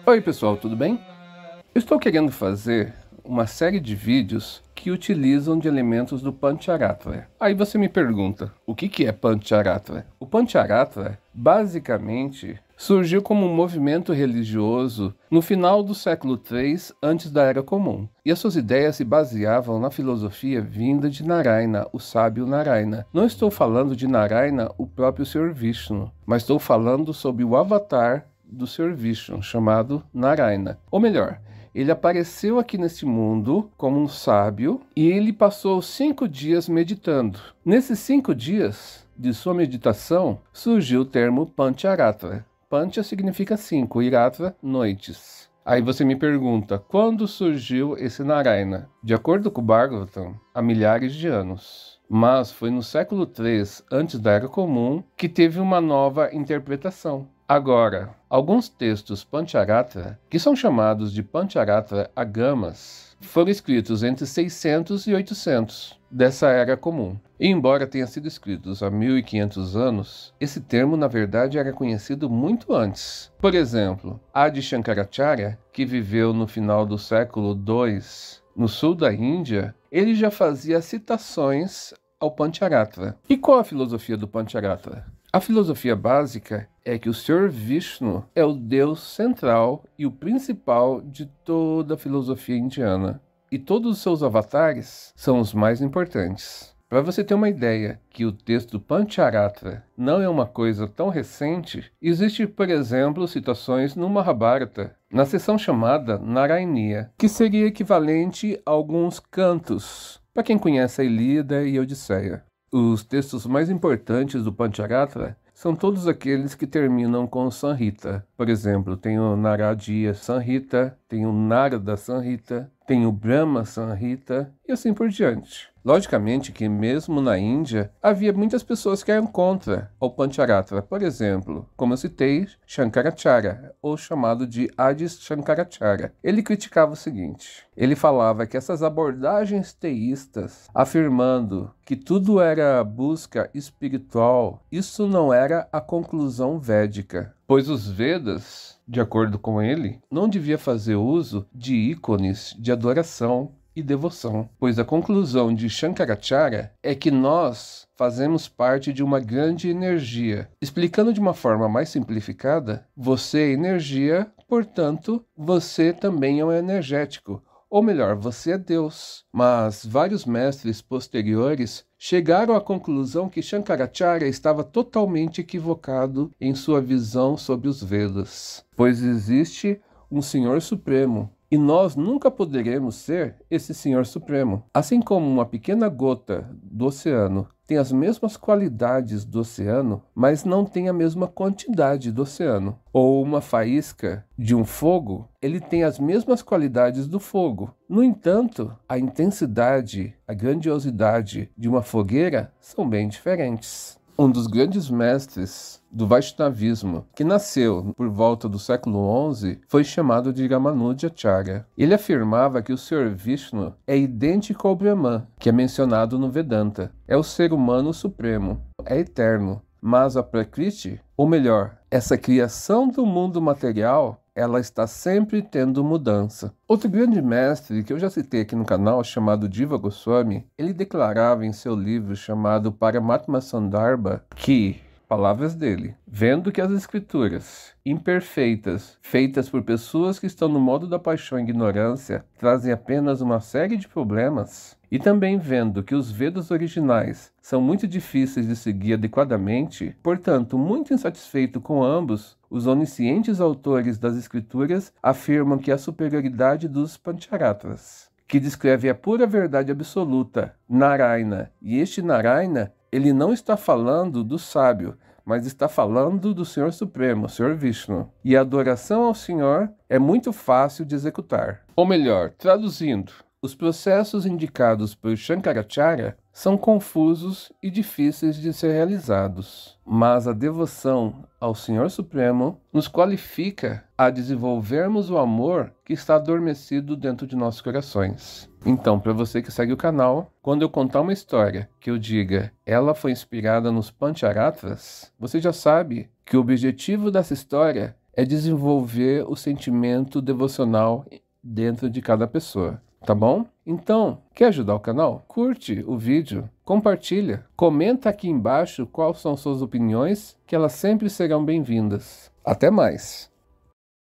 Oi pessoal, tudo bem? Eu estou querendo fazer uma série de vídeos que utilizam de elementos do Pancharatra. Aí você me pergunta, o que é Pancharatra? O Pancharatra, basicamente, surgiu como um movimento religioso no final do século III antes da Era Comum. E as suas ideias se baseavam na filosofia vinda de Narayana, o sábio Narayana. Não estou falando de Narayana, o próprio Sr. Vishnu, mas estou falando sobre o avatar do Sr. Vishnu, chamado Narayana. Ou melhor, ele apareceu aqui neste mundo como um sábio e ele passou 5 dias meditando. Nesses 5 dias de sua meditação surgiu o termo Pancharatra. Pancha significa 5, e Ratra, noites. Aí você me pergunta, quando surgiu esse Narayana? De acordo com o Bhagavatam, há milhares de anos. Mas foi no século III, antes da Era Comum, que teve uma nova interpretação. Agora, alguns textos Pancharatra, que são chamados de Pancharatra Agamas, foram escritos entre 600 e 800 dessa Era Comum. E embora tenha sido escritos há 1500 anos, esse termo na verdade era conhecido muito antes. Por exemplo, Adi Shankaracharya, que viveu no final do século II no sul da Índia, ele já fazia citações ao Pancharatra. E qual a filosofia do Pancharatra? A filosofia básica é que o Sr. Vishnu é o Deus central e o principal de toda a filosofia indiana. E todos os seus avatares são os mais importantes. Para você ter uma ideia que o texto Pancharatra não é uma coisa tão recente, existe, por exemplo, citações no Mahabharata, na seção chamada Narayaniya, que seria equivalente a alguns cantos, para quem conhece a Ilíada e a Odisseia. Os textos mais importantes do Pancharatra são todos aqueles que terminam com Samhita. Por exemplo, tem o Naradiya Samhita, tem o Narada Samhita, tem o Brahma Samhita e assim por diante. Logicamente que mesmo na Índia havia muitas pessoas que eram contra o Pancharatra. Por exemplo, como eu citei, Shankaracharya, ou chamado de Adi Shankaracharya. Ele criticava o seguinte, ele falava que essas abordagens teístas, afirmando que tudo era busca espiritual, isso não era a conclusão védica, pois os Vedas, de acordo com ele, não devia fazer uso de ícones de adoração e devoção, pois a conclusão de Shankaracharya é que nós fazemos parte de uma grande energia. Explicando de uma forma mais simplificada, você é energia, portanto, você também é um energético. Ou melhor, você é Deus. Mas vários mestres posteriores chegaram à conclusão que Shankaracharya estava totalmente equivocado em sua visão sobre os Vedas, pois existe um Senhor Supremo, e nós nunca poderemos ser esse Senhor Supremo. Assim como uma pequena gota do oceano tem as mesmas qualidades do oceano, mas não tem a mesma quantidade do oceano. Ou uma faísca de um fogo, ele tem as mesmas qualidades do fogo. No entanto, a intensidade, a grandiosidade de uma fogueira são bem diferentes. Um dos grandes mestres do Vaishnavismo, que nasceu por volta do século XI, foi chamado de Ramanujacharya. Ele afirmava que o Sr. Vishnu é idêntico ao Brahman, que é mencionado no Vedanta. É o ser humano supremo, é eterno. Mas a Prakriti, ou melhor, essa criação do mundo material, ela está sempre tendo mudança. Outro grande mestre que eu já citei aqui no canal, chamado Jiva Goswami, ele declarava em seu livro chamado Paramatma Sandarbha que, palavras dele, vendo que as escrituras imperfeitas, feitas por pessoas que estão no modo da paixão e ignorância, trazem apenas uma série de problemas, e também vendo que os Vedas originais são muito difíceis de seguir adequadamente, portanto, muito insatisfeito com ambos, os oniscientes autores das escrituras afirmam que a superioridade dos Pancharatras, que descreve a pura verdade absoluta, Narayana, e este Narayana, ele não está falando do sábio, mas está falando do Senhor Supremo, Sr. Vishnu. E a adoração ao Senhor é muito fácil de executar. Ou melhor, traduzindo, os processos indicados por Shankaracharya são confusos e difíceis de ser realizados, mas a devoção ao Senhor Supremo nos qualifica a desenvolvermos o amor que está adormecido dentro de nossos corações. Então, para você que segue o canal, quando eu contar uma história que eu diga ela foi inspirada nos Pancharatras, você já sabe que o objetivo dessa história é desenvolver o sentimento devocional dentro de cada pessoa, tá bom? Então, quer ajudar o canal? Curte o vídeo, compartilha, comenta aqui embaixo quais são suas opiniões, que elas sempre serão bem-vindas. Até mais!